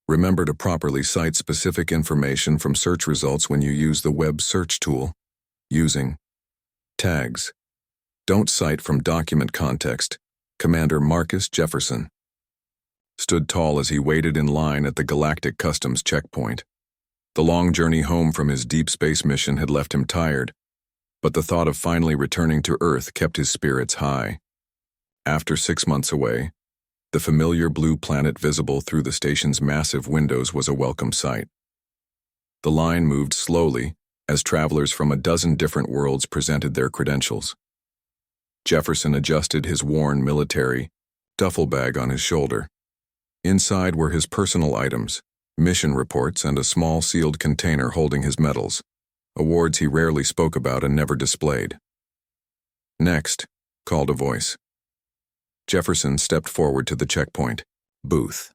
Remember to properly cite specific information from search results when you use the web search tool. Using tags. Don't cite from document context. Commander Marcus Jefferson stood tall as he waited in line at the Galactic Customs checkpoint. The long journey home from his deep space mission had left him tired, but the thought of finally returning to Earth kept his spirits high. After 6 months away, the familiar blue planet visible through the station's massive windows was a welcome sight. The line moved slowly as travelers from a dozen different worlds presented their credentials. Jefferson adjusted his worn military duffel bag on his shoulder. Inside were his personal items, mission reports, and a small sealed container holding his medals, awards he rarely spoke about and never displayed. "Next," called a voice. Jefferson stepped forward to the checkpoint booth.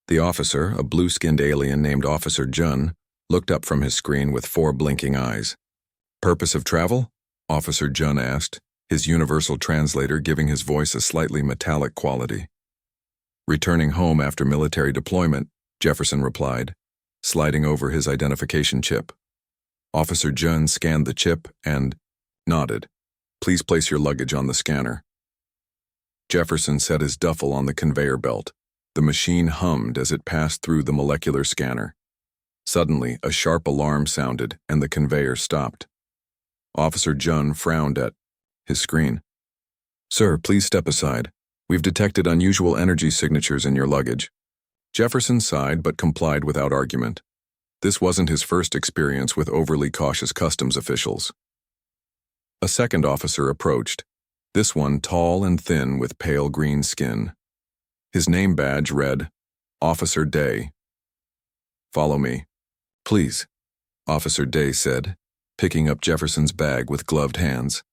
The officer, a blue-skinned alien named Officer Jun, looked up from his screen with 4 blinking eyes. "Purpose of travel?" Officer Jun asked, his universal translator giving his voice a slightly metallic quality. "Returning home after military deployment," Jefferson replied, sliding over his identification chip. Officer Jun scanned the chip and nodded. "Please place your luggage on the scanner." Jefferson set his duffel on the conveyor belt. The machine hummed as it passed through the molecular scanner. Suddenly, a sharp alarm sounded and the conveyor stopped. Officer Jun frowned at his screen. "Sir, please step aside. We've detected unusual energy signatures in your luggage." Jefferson sighed but complied without argument. This wasn't his first experience with overly cautious customs officials. A second officer approached, this one tall and thin with pale green skin. His name badge read, Officer Day. "Follow me." "Please," Officer Day said, picking up Jefferson's bag with gloved hands.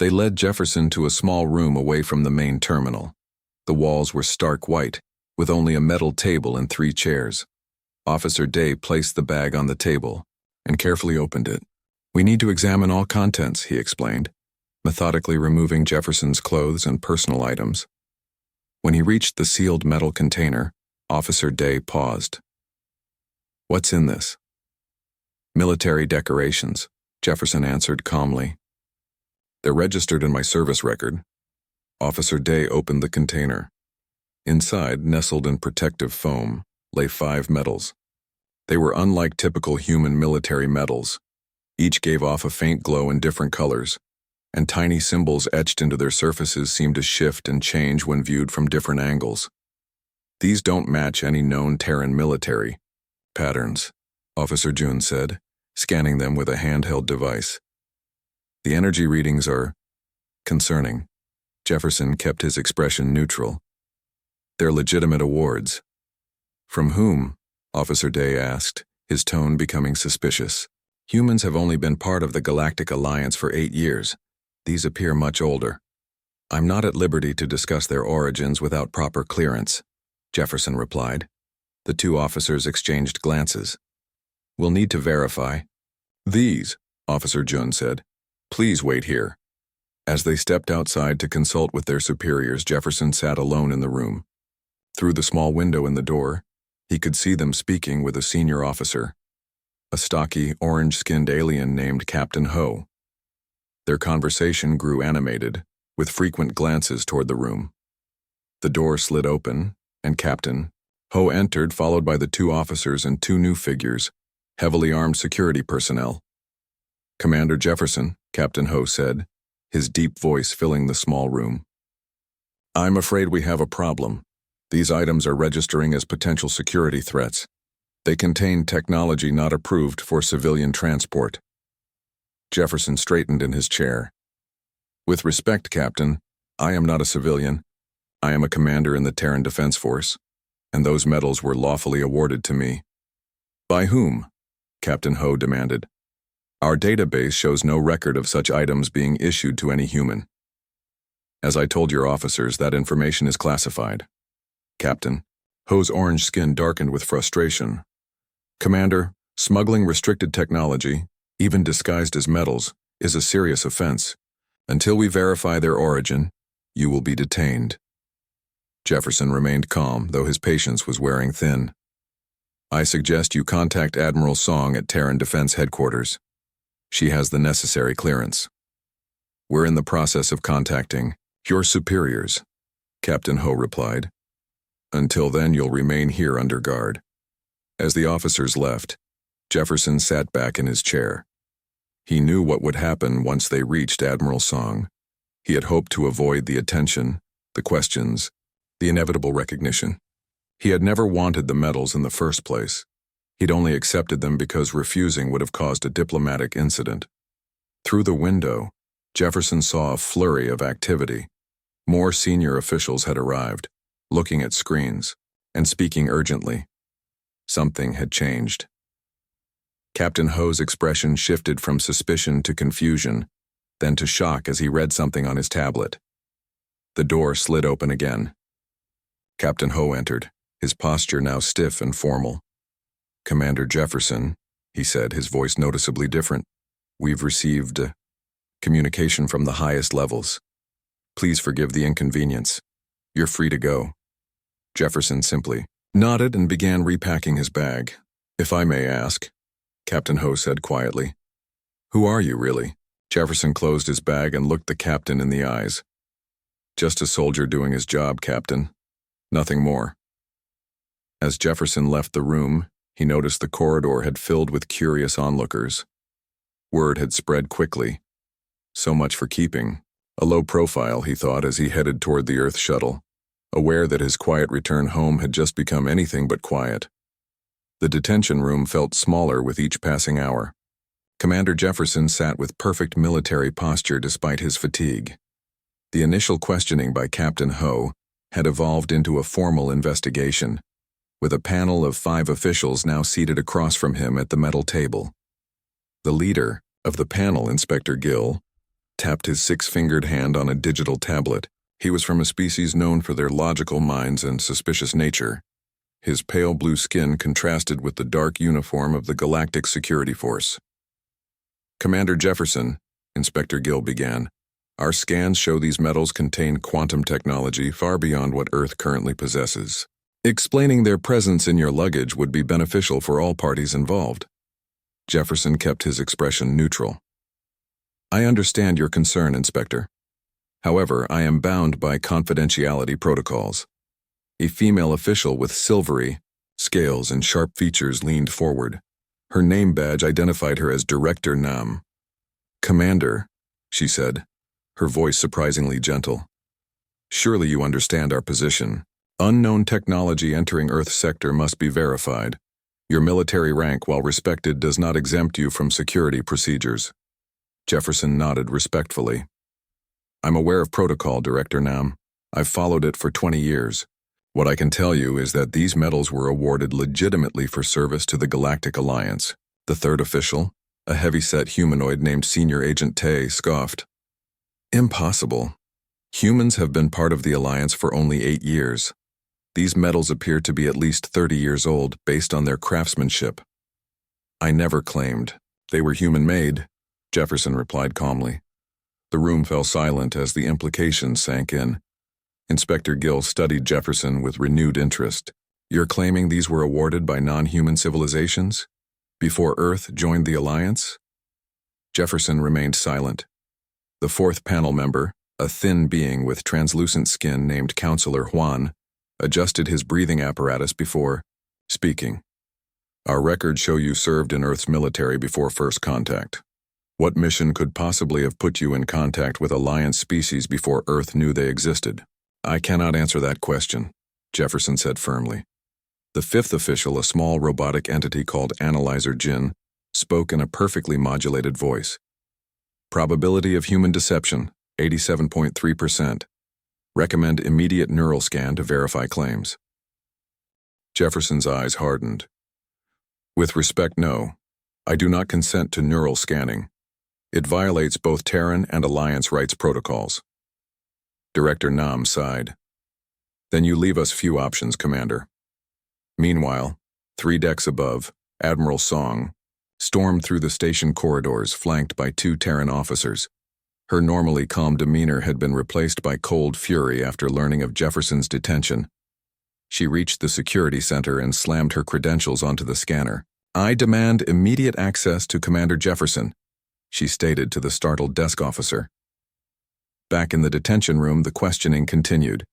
They led Jefferson to a small room away from the main terminal. The walls were stark white, with only a metal table and 3 chairs. Officer Day placed the bag on the table and carefully opened it. "We need to examine all contents," he explained, methodically removing Jefferson's clothes and personal items. When he reached the sealed metal container, Officer Day paused. "What's in this?" "Military decorations," Jefferson answered calmly. "They're registered in my service record." Officer Day opened the container. Inside, nestled in protective foam, lay 5 medals. They were unlike typical human military medals. Each gave off a faint glow in different colors, and tiny symbols etched into their surfaces seemed to shift and change when viewed from different angles. "These don't match any known Terran military patterns," Officer Jun said, scanning them with a handheld device. "The energy readings are concerning." Jefferson kept his expression neutral. "They're legitimate awards." "From whom?" Officer Day asked, his tone becoming suspicious. "Humans have only been part of the Galactic Alliance for 8 years. These appear much older. I'm not at liberty to discuss their origins without proper clearance," Jefferson replied. The 2 officers exchanged glances. "We'll need to verify." "These," Officer Jun said. "Please wait here." As they stepped outside to consult with their superiors, Jefferson sat alone in the room. Through the small window in the door, he could see them speaking with a senior officer, a stocky, orange-skinned alien named Captain Ho. Their conversation grew animated, with frequent glances toward the room. The door slid open, and Captain Ho entered, followed by the 2 officers and 2 new figures, heavily armed security personnel. "Commander Jefferson," Captain Ho said, his deep voice filling the small room. "I'm afraid we have a problem. These items are registering as potential security threats. They contain technology not approved for civilian transport." Jefferson straightened in his chair. "With respect, Captain, I am not a civilian. I am a commander in the Terran Defense Force, and those medals were lawfully awarded to me." "By whom?" Captain Ho demanded. "Our database shows no record of such items being issued to any human." "As I told your officers, that information is classified." "Captain." Ho's orange skin darkened with frustration. "Commander, smuggling restricted technology, even disguised as metals, is a serious offense. Until we verify their origin, you will be detained." Jefferson remained calm, though his patience was wearing thin. I suggest you contact Admiral Song at Terran Defense Headquarters. She has the necessary clearance. We're in the process of contacting your superiors, Captain Ho replied. Until then, you'll remain here under guard. As the officers left, Jefferson sat back in his chair. He knew what would happen once they reached Admiral Song. He had hoped to avoid the attention, the questions, the inevitable recognition. He had never wanted the medals in the first place. He'd only accepted them because refusing would have caused a diplomatic incident. Through the window, Jefferson saw a flurry of activity. More senior officials had arrived, looking at screens and speaking urgently. Something had changed. Captain Ho's expression shifted from suspicion to confusion, then to shock as he read something on his tablet. The door slid open again. Captain Ho entered, his posture now stiff and formal. "Commander Jefferson," he said, his voice noticeably different. "We've received communication from the highest levels. Please forgive the inconvenience. You're free to go." Jefferson simply nodded and began repacking his bag. "If I may ask," Captain Ho said quietly, "who are you really?" Jefferson closed his bag and looked the captain in the eyes. "Just a soldier doing his job, Captain. Nothing more." As Jefferson left the room, he noticed the corridor had filled with curious onlookers. Word had spread quickly. So much for keeping a low profile, he thought, as he headed toward the Earth shuttle, aware that his quiet return home had just become anything but quiet. The detention room felt smaller with each passing hour. Commander Jefferson sat with perfect military posture despite his fatigue. The initial questioning by Captain Ho had evolved into a formal investigation, with a panel of 5 officials now seated across from him at the metal table. The leader of the panel, Inspector Gill, tapped his 6-fingered hand on a digital tablet. He was from a species known for their logical minds and suspicious nature. His pale blue skin contrasted with the dark uniform of the Galactic Security Force. "Commander Jefferson," Inspector Gill began, "our scans show these metals contain quantum technology far beyond what Earth currently possesses. Explaining their presence in your luggage would be beneficial for all parties involved." Jefferson kept his expression neutral. "I understand your concern, Inspector. However, I am bound by confidentiality protocols." A female official with silvery scales and sharp features leaned forward. Her name badge identified her as Director Nam. "Commander," she said, her voice surprisingly gentle, "surely you understand our position. Unknown technology entering Earth sector must be verified. Your military rank, while respected, does not exempt you from security procedures." Jefferson nodded respectfully. "I'm aware of protocol, Director Nam. I've followed it for 20 years. What I can tell you is that these medals were awarded legitimately for service to the Galactic Alliance." The third official, a heavy-set humanoid named Senior Agent Tay, scoffed. "Impossible. Humans have been part of the Alliance for only 8 years. These medals appear to be at least 30 years old based on their craftsmanship." "I never claimed they were human-made," Jefferson replied calmly. The room fell silent as the implications sank in. Inspector Gill studied Jefferson with renewed interest. "You're claiming these were awarded by non-human civilizations? Before Earth joined the Alliance?" Jefferson remained silent. The 4th panel member, a thin being with translucent skin named Counselor Juan, adjusted his breathing apparatus before speaking. "Our records show you served in Earth's military before first contact. What mission could possibly have put you in contact with Alliance species before Earth knew they existed?" "I cannot answer that question," Jefferson said firmly. The 5th official, a small robotic entity called Analyzer Jin, spoke in a perfectly modulated voice. "Probability of human deception, 87.3%. Recommend immediate neural scan to verify claims." Jefferson's eyes hardened. "With respect, no. I do not consent to neural scanning. It violates both Terran and Alliance rights protocols." Director Nam sighed. "Then you leave us few options, Commander." Meanwhile, 3 decks above, Admiral Song stormed through the station corridors flanked by 2 Terran officers. Her normally calm demeanor had been replaced by cold fury after learning of Jefferson's detention. She reached the security center and slammed her credentials onto the scanner. "I demand immediate access to Commander Jefferson," she stated to the startled desk officer. Back in the detention room, the questioning continued.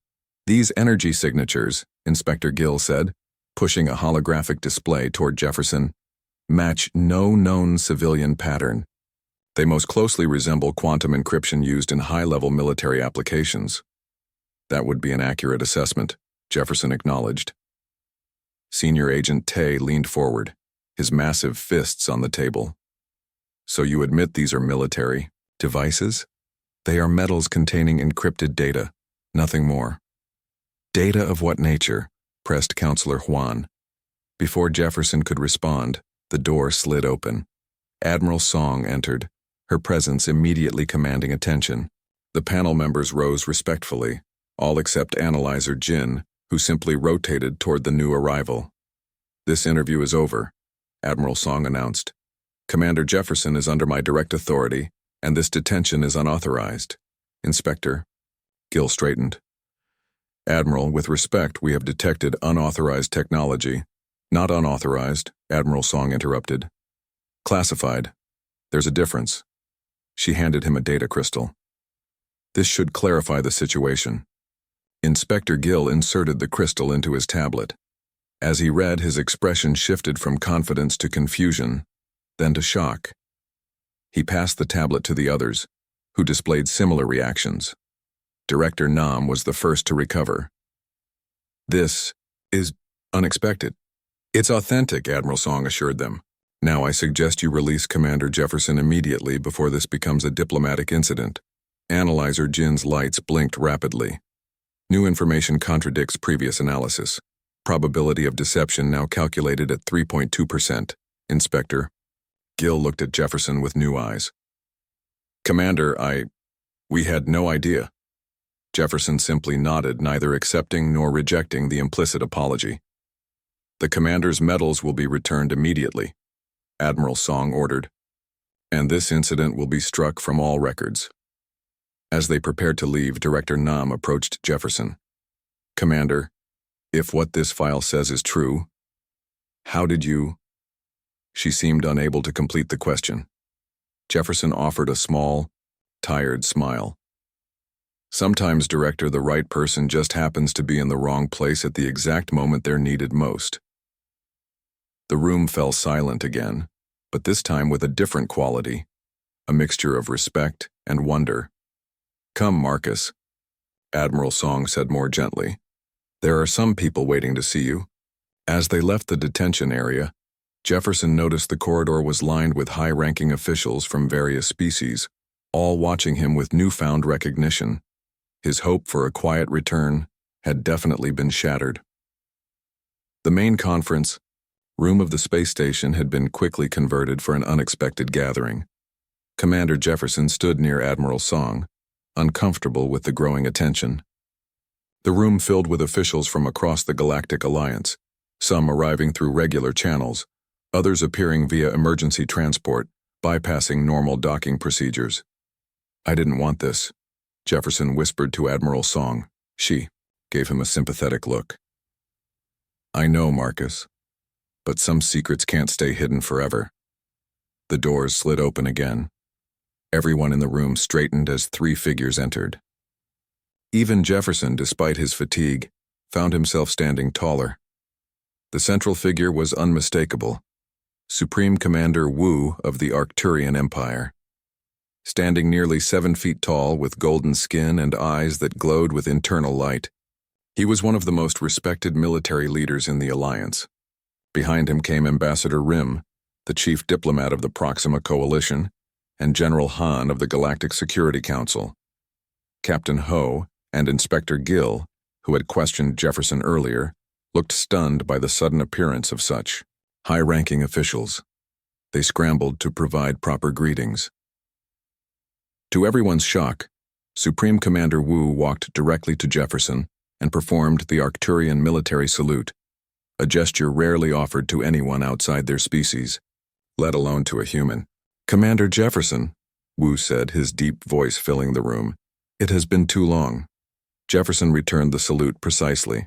"These energy signatures," Inspector Gill said, pushing a holographic display toward Jefferson, "match no known civilian pattern. They most closely resemble quantum encryption used in high-level military applications." "That would be an accurate assessment," Jefferson acknowledged. Senior Agent Tay leaned forward, his massive fists on the table. "So you admit these are military devices?" "They are metals containing encrypted data, nothing more." "Data of what nature?" pressed Counselor Juan. Before Jefferson could respond, the door slid open. Admiral Song entered, her presence immediately commanding attention. The panel members rose respectfully, all except Analyzer Jin, who simply rotated toward the new arrival. "This interview is over," Admiral Song announced. "Commander Jefferson is under my direct authority, and this detention is unauthorized." "Inspector," Gill straightened. "Admiral, with respect, we have detected unauthorized technology." "Not unauthorized," Admiral Song interrupted. "Classified. There's a difference." She handed him a data crystal. "This should clarify the situation." Inspector Gill inserted the crystal into his tablet. As he read, his expression shifted from confidence to confusion, then to shock. He passed the tablet to the others, who displayed similar reactions. Director Nam was the first to recover. "This is unexpected." "It's authentic," Admiral Song assured them. "Now I suggest you release Commander Jefferson immediately before this becomes a diplomatic incident." Analyzer Jin's lights blinked rapidly. "New information contradicts previous analysis. Probability of deception now calculated at 3.2%. Inspector." Gill looked at Jefferson with new eyes. "Commander, we had no idea." Jefferson simply nodded, neither accepting nor rejecting the implicit apology. "The commander's medals will be returned immediately," Admiral Song ordered, "and this incident will be struck from all records." As they prepared to leave, Director Nam approached Jefferson. "Commander, if what this file says is true, how did you—" She seemed unable to complete the question. Jefferson offered a small, tired smile. "Sometimes, Director, the right person just happens to be in the wrong place at the exact moment they're needed most." The room fell silent again, but this time with a different quality, a mixture of respect and wonder. "Come, Marcus," Admiral Song said more gently. "There are some people waiting to see you." As they left the detention area, Jefferson noticed the corridor was lined with high-ranking officials from various species, all watching him with newfound recognition. His hope for a quiet return had definitely been shattered. The main conference room of the space station had been quickly converted for an unexpected gathering. Commander Jefferson stood near Admiral Song, uncomfortable with the growing attention. The room filled with officials from across the Galactic Alliance, some arriving through regular channels, others appearing via emergency transport, bypassing normal docking procedures. "I didn't want this," Jefferson whispered to Admiral Song. She gave him a sympathetic look. "I know, Marcus, but some secrets can't stay hidden forever." The doors slid open again. Everyone in the room straightened as three figures entered. Even Jefferson, despite his fatigue, found himself standing taller. The central figure was unmistakable, Supreme Commander Wu of the Arcturian Empire. Standing nearly 7 feet tall with golden skin and eyes that glowed with internal light, he was one of the most respected military leaders in the Alliance. Behind him came Ambassador Rim, the chief diplomat of the Proxima Coalition, and General Han of the Galactic Security Council. Captain Ho and Inspector Gill, who had questioned Jefferson earlier, looked stunned by the sudden appearance of such high-ranking officials. They scrambled to provide proper greetings. To everyone's shock, Supreme Commander Wu walked directly to Jefferson and performed the Arcturian military salute, a gesture rarely offered to anyone outside their species, let alone to a human. "Commander Jefferson," Wu said, his deep voice filling the room, "it has been too long." Jefferson returned the salute precisely.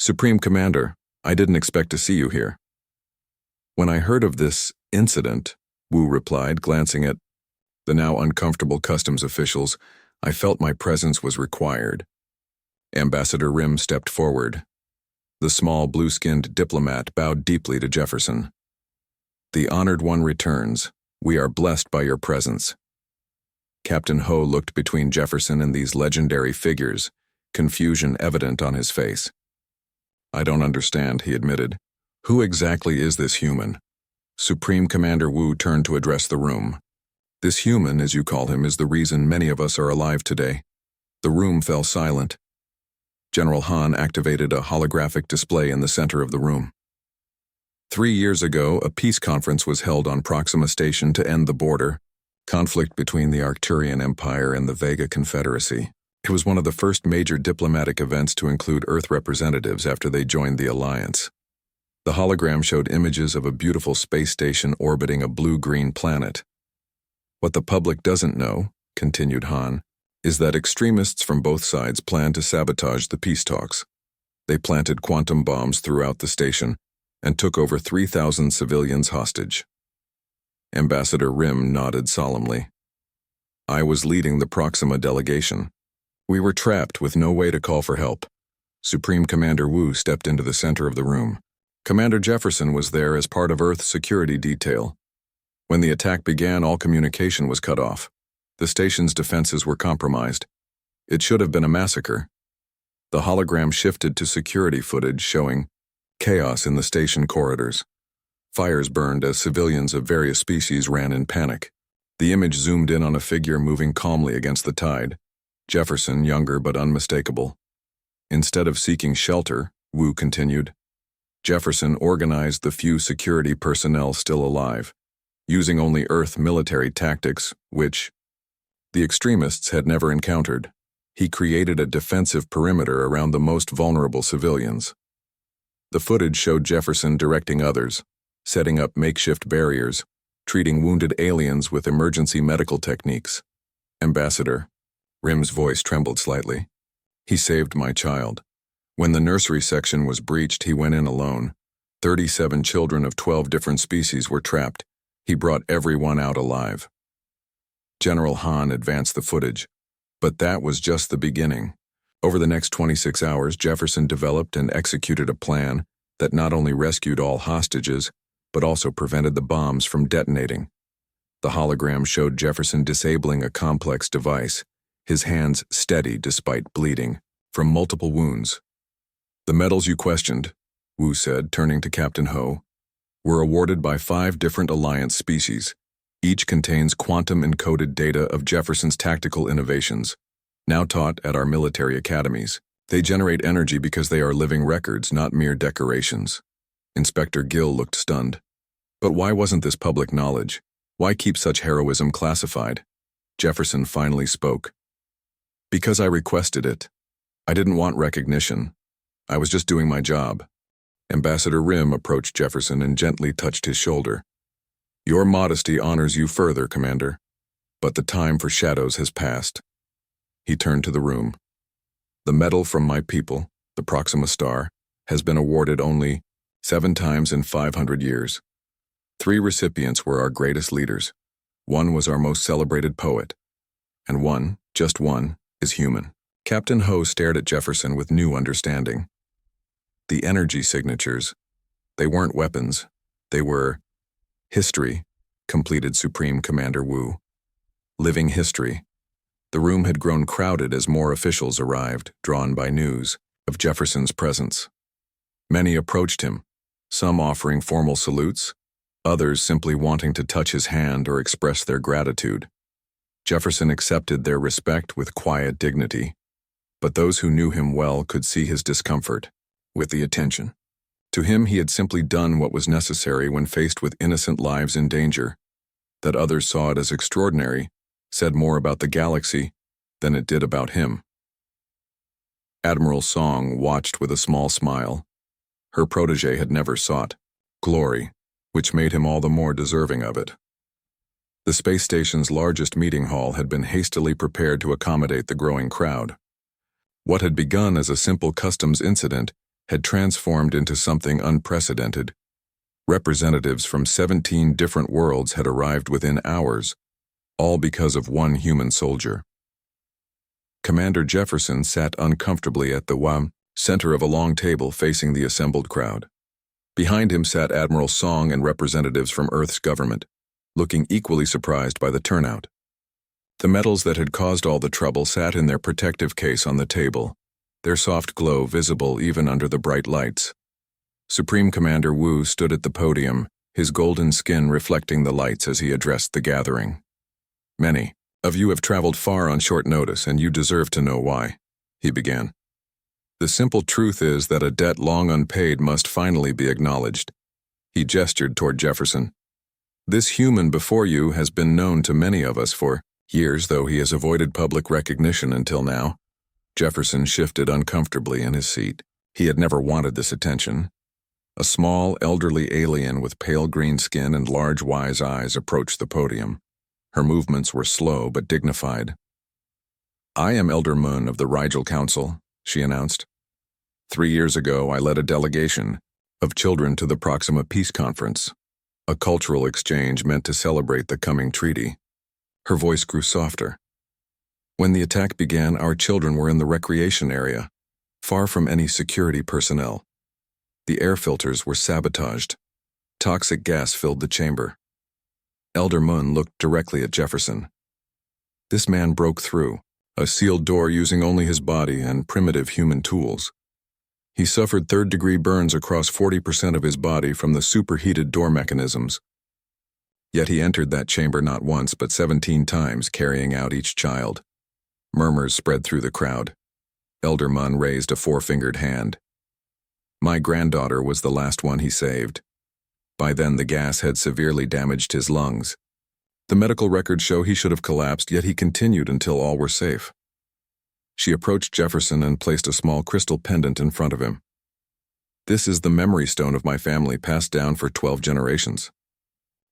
Supreme Commander, I didn't expect to see you here. When I heard of this incident, Wu replied, glancing at the now uncomfortable customs officials, I felt my presence was required. Ambassador Rim stepped forward. The small, blue-skinned diplomat bowed deeply to Jefferson. The honored one returns. We are blessed by your presence. Captain Ho looked between Jefferson and these legendary figures, confusion evident on his face. I don't understand, he admitted. Who exactly is this human? Supreme Commander Wu turned to address the room. This human, as you call him, is the reason many of us are alive today. The room fell silent. General Han activated a holographic display in the center of the room. 3 years ago, a peace conference was held on Proxima Station to end the border conflict between the Arcturian Empire and the Vega Confederacy. It was one of the first major diplomatic events to include Earth representatives after they joined the alliance. The hologram showed images of a beautiful space station orbiting a blue-green planet. What the public doesn't know, continued Han, is that extremists from both sides plan to sabotage the peace talks. They planted quantum bombs throughout the station and took over 3,000 civilians hostage. Ambassador Rim nodded solemnly. I was leading the Proxima delegation. We were trapped with no way to call for help. Supreme Commander Wu stepped into the center of the room. Commander Jefferson was there as part of Earth's security detail. When the attack began, all communication was cut off. The station's defenses were compromised. It should have been a massacre. The hologram shifted to security footage showing chaos in the station corridors. Fires burned as civilians of various species ran in panic. The image zoomed in on a figure moving calmly against the tide. Jefferson, younger but unmistakable. Instead of seeking shelter, Wu continued, Jefferson organized the few security personnel still alive, using only Earth military tactics, which the extremists had never encountered. He created a defensive perimeter around the most vulnerable civilians. The footage showed Jefferson directing others, setting up makeshift barriers, treating wounded aliens with emergency medical techniques. Ambassador, Rim's voice trembled slightly. He saved my child. When the nursery section was breached, he went in alone. 37 children of 12 different species were trapped. He brought everyone out alive. General Han advanced the footage. But that was just the beginning. Over the next 26 hours, Jefferson developed and executed a plan that not only rescued all hostages, but also prevented the bombs from detonating. The hologram showed Jefferson disabling a complex device, his hands steady despite bleeding from multiple wounds. The medals you questioned, Wu said, turning to Captain Ho, were awarded by 5 different Alliance species. Each contains quantum-encoded data of Jefferson's tactical innovations, now taught at our military academies. They generate energy because they are living records, not mere decorations. Inspector Gill looked stunned. But why wasn't this public knowledge? Why keep such heroism classified? Jefferson finally spoke. Because I requested it. I didn't want recognition. I was just doing my job. Ambassador Rim approached Jefferson and gently touched his shoulder. Your modesty honors you further, Commander. But the time for shadows has passed. He turned to the room. The medal from my people, the Proxima Star, has been awarded only 7 times in 500 years. 3 recipients were our greatest leaders. 1 was our most celebrated poet. And 1, just 1, is human. Captain Ho stared at Jefferson with new understanding. The energy signatures. They weren't weapons. They were history, completed Supreme Commander Wu. Living history. The room had grown crowded as more officials arrived, drawn by news of Jefferson's presence. Many approached him, some offering formal salutes, others simply wanting to touch his hand or express their gratitude. Jefferson accepted their respect with quiet dignity, but those who knew him well could see his discomfort with the attention. To him, he had simply done what was necessary when faced with innocent lives in danger. That others saw it as extraordinary said more about the galaxy than it did about him. Admiral Song watched with a small smile. Her protege had never sought glory, which made him all the more deserving of it. The space station's largest meeting hall had been hastily prepared to accommodate the growing crowd. What had begun as a simple customs incident had transformed into something unprecedented. Representatives from 17 different worlds had arrived within hours, all because of one human soldier. Commander Jefferson sat uncomfortably at the center of a long table facing the assembled crowd. Behind him sat Admiral Song and representatives from Earth's government, looking equally surprised by the turnout. The metals that had caused all the trouble sat in their protective case on the table, their soft glow visible even under the bright lights. Supreme Commander Wu stood at the podium, his golden skin reflecting the lights as he addressed the gathering. "Many of you have traveled far on short notice, and you deserve to know why," he began. "The simple truth is that a debt long unpaid must finally be acknowledged." He gestured toward Jefferson. "This human before you has been known to many of us for years, though he has avoided public recognition until now." Jefferson shifted uncomfortably in his seat. He had never wanted this attention. A small, elderly alien with pale green skin and large, wise eyes approached the podium. Her movements were slow but dignified. "I am Elder Moon of the Rigel Council," she announced. 3 years ago, I led a delegation of children to the Proxima Peace Conference, a cultural exchange meant to celebrate the coming treaty." Her voice grew softer. "When the attack began, our children were in the recreation area, far from any security personnel. The air filters were sabotaged. Toxic gas filled the chamber." Elder Moon looked directly at Jefferson. This man broke through a sealed door using only his body and primitive human tools. He suffered third-degree burns across 40% of his body from the superheated door mechanisms. Yet he entered that chamber not once but 17 times, carrying out each child. Murmurs spread through the crowd. Elder Mun raised a 4-fingered hand. "My granddaughter was the last one he saved. By then the gas had severely damaged his lungs. The medical records show he should have collapsed, yet he continued until all were safe." She approached Jefferson and placed a small crystal pendant in front of him. "This is the memory stone of my family, passed down for 12 generations.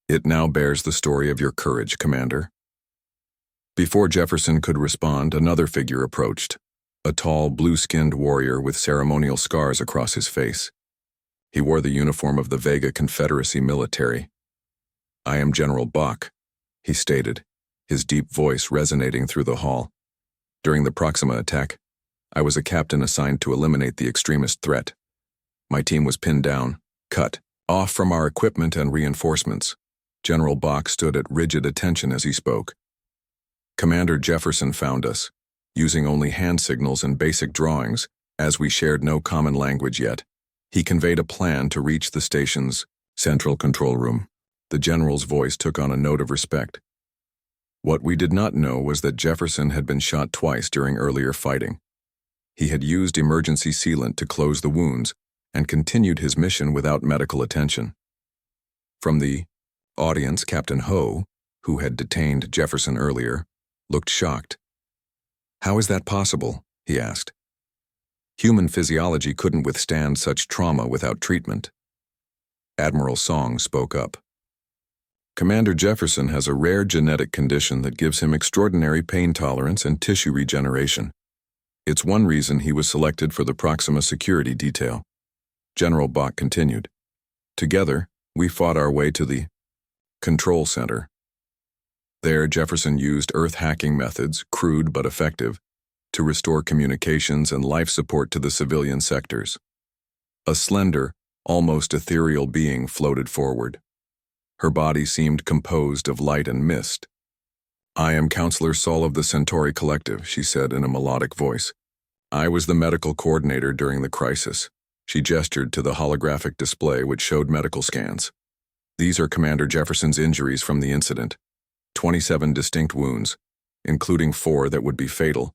It now bears the story of your courage, Commander." Before Jefferson could respond, another figure approached, a tall, blue-skinned warrior with ceremonial scars across his face. He wore the uniform of the Vega Confederacy military. "I am General Bach," he stated, his deep voice resonating through the hall. "During the Proxima attack, I was a captain assigned to eliminate the extremist threat. My team was pinned down, cut off from our equipment and reinforcements." General Bach stood at rigid attention as he spoke. "Commander Jefferson found us, using only hand signals and basic drawings, as we shared no common language yet. He conveyed a plan to reach the station's central control room." The general's voice took on a note of respect. "What we did not know was that Jefferson had been shot twice during earlier fighting. He had used emergency sealant to close the wounds and continued his mission without medical attention." From the audience, Captain Ho, who had detained Jefferson earlier, looked shocked. "How is that possible?" he asked. "Human physiology couldn't withstand such trauma without treatment." Admiral Song spoke up. "Commander Jefferson has a rare genetic condition that gives him extraordinary pain tolerance and tissue regeneration. It's one reason he was selected for the Proxima security detail." General Bach continued. "Together, we fought our way to the control center. There, Jefferson used Earth hacking methods, crude but effective, to restore communications and life support to the civilian sectors. A slender, almost ethereal being floated forward. Her body seemed composed of light and mist. "I am Counselor Sol of the Centauri Collective," she said in a melodic voice. "I was the medical coordinator during the crisis." She gestured to the holographic display which showed medical scans. "These are Commander Jefferson's injuries from the incident. 27 distinct wounds, including 4 that would be fatal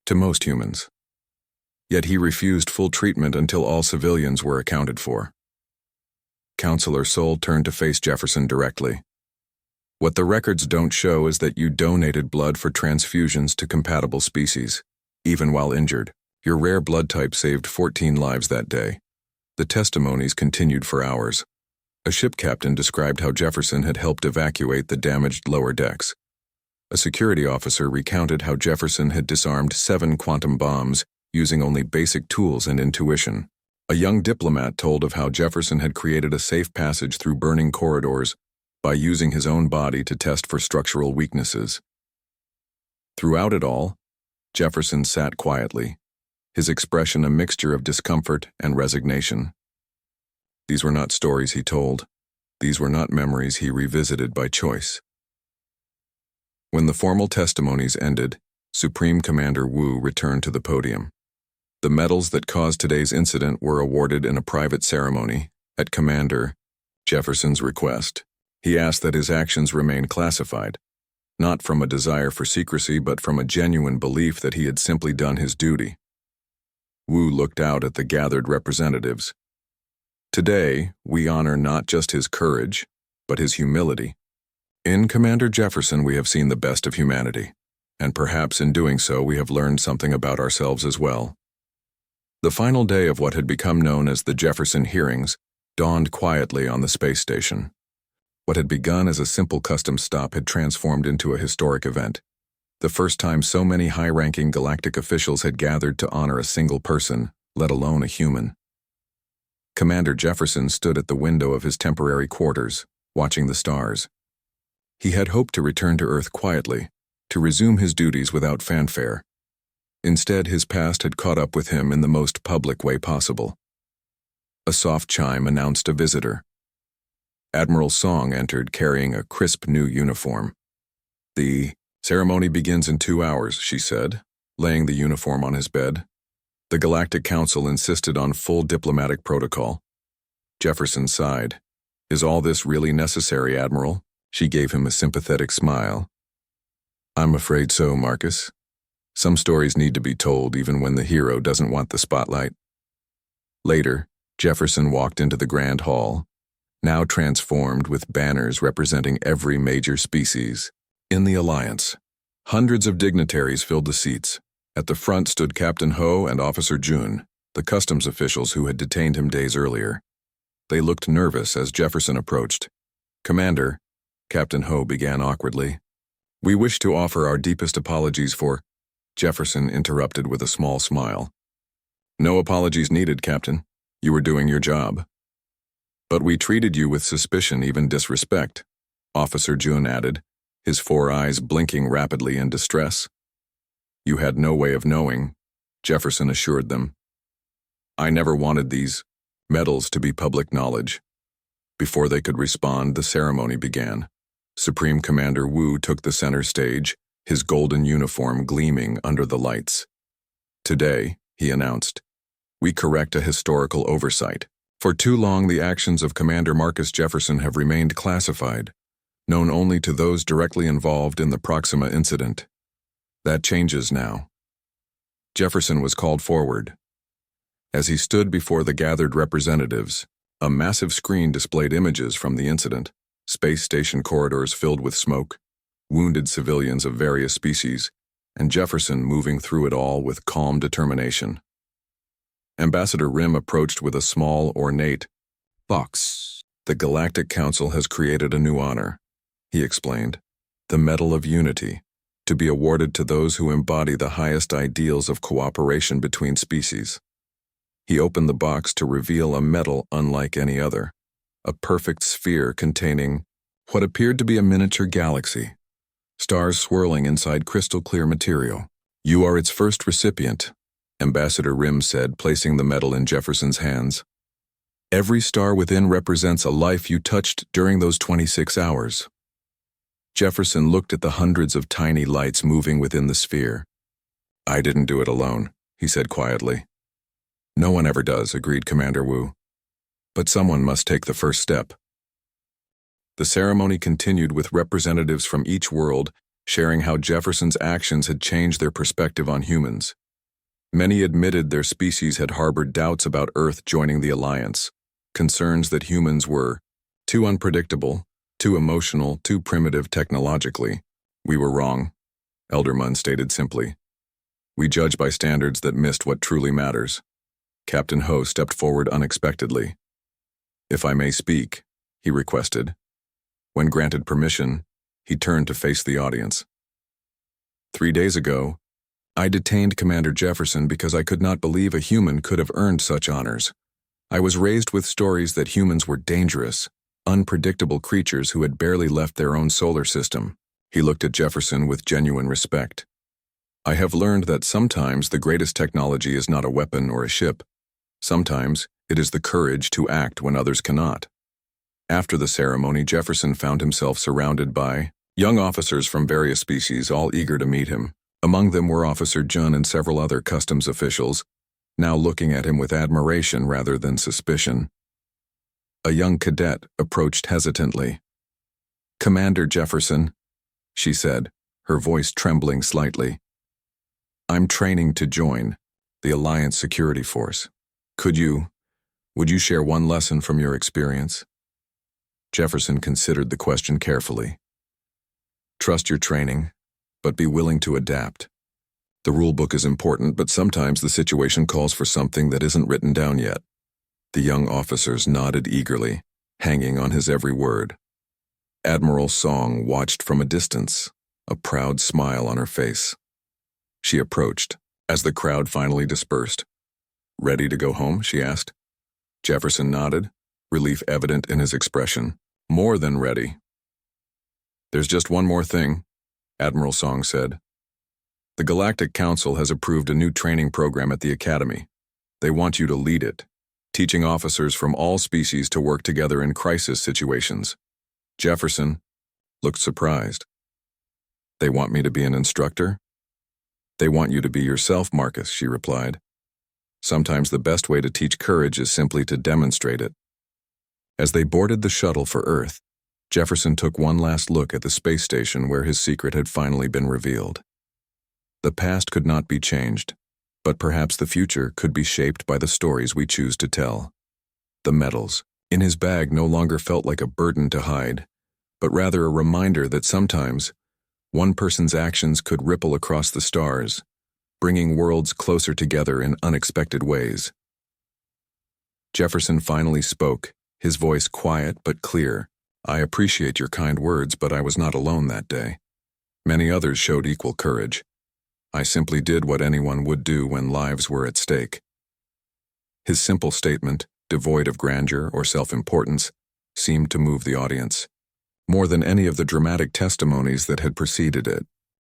to most humans. Yet he refused full treatment until all civilians were accounted for." Counselor Sol turned to face Jefferson directly. "What the records don't show is that you donated blood for transfusions to compatible species, even while injured. Your rare blood type saved 14 lives that day." The testimonies continued for hours. A ship captain described how Jefferson had helped evacuate the damaged lower decks. A security officer recounted how Jefferson had disarmed 7 quantum bombs using only basic tools and intuition. A young diplomat told of how Jefferson had created a safe passage through burning corridors by using his own body to test for structural weaknesses. Throughout it all, Jefferson sat quietly, his expression a mixture of discomfort and resignation. These were not stories he told. These were not memories he revisited by choice. When the formal testimonies ended, Supreme Commander Wu returned to the podium. The medals that caused today's incident were awarded in a private ceremony at Commander Jefferson's request. He asked that his actions remain classified, not from a desire for secrecy but from a genuine belief that he had simply done his duty. Wu looked out at the gathered representatives. Today, we honor not just his courage, but his humility. In Commander Jefferson we have seen the best of humanity, and perhaps in doing so we have learned something about ourselves as well. The final day of what had become known as the Jefferson hearings dawned quietly on the space station. What had begun as a simple custom stop had transformed into a historic event, the first time so many high-ranking galactic officials had gathered to honor a single person, let alone a human. Commander Jefferson stood at the window of his temporary quarters, watching the stars. He had hoped to return to Earth quietly, to resume his duties without fanfare. Instead, his past had caught up with him in the most public way possible. A soft chime announced a visitor. Admiral Song entered carrying a crisp new uniform. "The ceremony begins in 2 hours," she said, laying the uniform on his bed. The Galactic Council insisted on full diplomatic protocol. Jefferson sighed. "Is all this really necessary, Admiral?" She gave him a sympathetic smile. "I'm afraid so, Marcus. Some stories need to be told even when the hero doesn't want the spotlight." Later, Jefferson walked into the Grand Hall, now transformed with banners representing every major species in the Alliance. Hundreds of dignitaries filled the seats. At the front stood Captain Ho and Officer Jun, the customs officials who had detained him days earlier. They looked nervous as Jefferson approached. "Commander," Captain Ho began awkwardly, "we wish to offer our deepest apologies for—" Jefferson interrupted with a small smile. "No apologies needed, Captain. You were doing your job." "But we treated you with suspicion, even disrespect," Officer Jun added, his 4 eyes blinking rapidly in distress. "You had no way of knowing," Jefferson assured them. "I never wanted these medals to be public knowledge." Before they could respond, the ceremony began. Supreme Commander Wu took the center stage, his golden uniform gleaming under the lights. "Today," he announced, "we correct a historical oversight. For too long the actions of Commander Marcus Jefferson have remained classified, known only to those directly involved in the Proxima incident. That changes now." Jefferson was called forward. As he stood before the gathered representatives, a massive screen displayed images from the incident, space station corridors filled with smoke, wounded civilians of various species, and Jefferson moving through it all with calm determination. Ambassador Rim approached with a small, ornate box. "The Galactic Council has created a new honor," he explained, "the Medal of Unity, to be awarded to those who embody the highest ideals of cooperation between species." He opened the box to reveal a medal unlike any other, a perfect sphere containing what appeared to be a miniature galaxy, stars swirling inside crystal-clear material. "You are its first recipient," Ambassador Rim said, placing the medal in Jefferson's hands. "Every star within represents a life you touched during those 26 hours. Jefferson looked at the hundreds of tiny lights moving within the sphere. "I didn't do it alone," he said quietly. "No one ever does," agreed Commander Wu. "But someone must take the first step." The ceremony continued with representatives from each world sharing how Jefferson's actions had changed their perspective on humans. Many admitted their species had harbored doubts about Earth joining the Alliance, concerns that humans were too unpredictable, too emotional, too primitive technologically. "We were wrong," Elderman stated simply. "We judge by standards that missed what truly matters." Captain Ho stepped forward unexpectedly. "If I may speak," he requested. When granted permission, he turned to face the audience. 3 days ago, I detained Commander Jefferson because I could not believe a human could have earned such honors. I was raised with stories that humans were dangerous, unpredictable creatures who had barely left their own solar system. He looked at Jefferson with genuine respect. I have learned that sometimes the greatest technology is not a weapon or a ship. Sometimes it is the courage to act when others cannot. After the ceremony, Jefferson found himself surrounded by young officers from various species, all eager to meet him. Among them were Officer Jun and several other customs officials, now looking at him with admiration rather than suspicion. A young cadet approached hesitantly. "Commander Jefferson," she said, her voice trembling slightly. "I'm training to join the Alliance Security Force. Would you share one lesson from your experience?" Jefferson considered the question carefully. "Trust your training, but be willing to adapt. The rulebook is important, but sometimes the situation calls for something that isn't written down yet." The young officers nodded eagerly, hanging on his every word. Admiral Song watched from a distance, a proud smile on her face. She approached, as the crowd finally dispersed. "Ready to go home?" she asked. Jefferson nodded, relief evident in his expression. "More than ready." "There's just one more thing," Admiral Song said. "The Galactic Council has approved a new training program at the Academy. They want you to lead it, teaching officers from all species to work together in crisis situations." Jefferson looked surprised. "They want me to be an instructor?" "They want you to be yourself, Marcus," she replied. "Sometimes the best way to teach courage is simply to demonstrate it." As they boarded the shuttle for Earth, Jefferson took one last look at the space station where his secret had finally been revealed. The past could not be changed, but perhaps the future could be shaped by the stories we choose to tell. The medals in his bag no longer felt like a burden to hide, but rather a reminder that sometimes one person's actions could ripple across the stars, bringing worlds closer together in unexpected ways. Jefferson finally spoke, his voice quiet but clear. "I appreciate your kind words, but I was not alone that day. Many others showed equal courage. I simply did what anyone would do when lives were at stake." His simple statement, devoid of grandeur or self-importance, seemed to move the audience, more than any of the dramatic testimonies that had preceded it.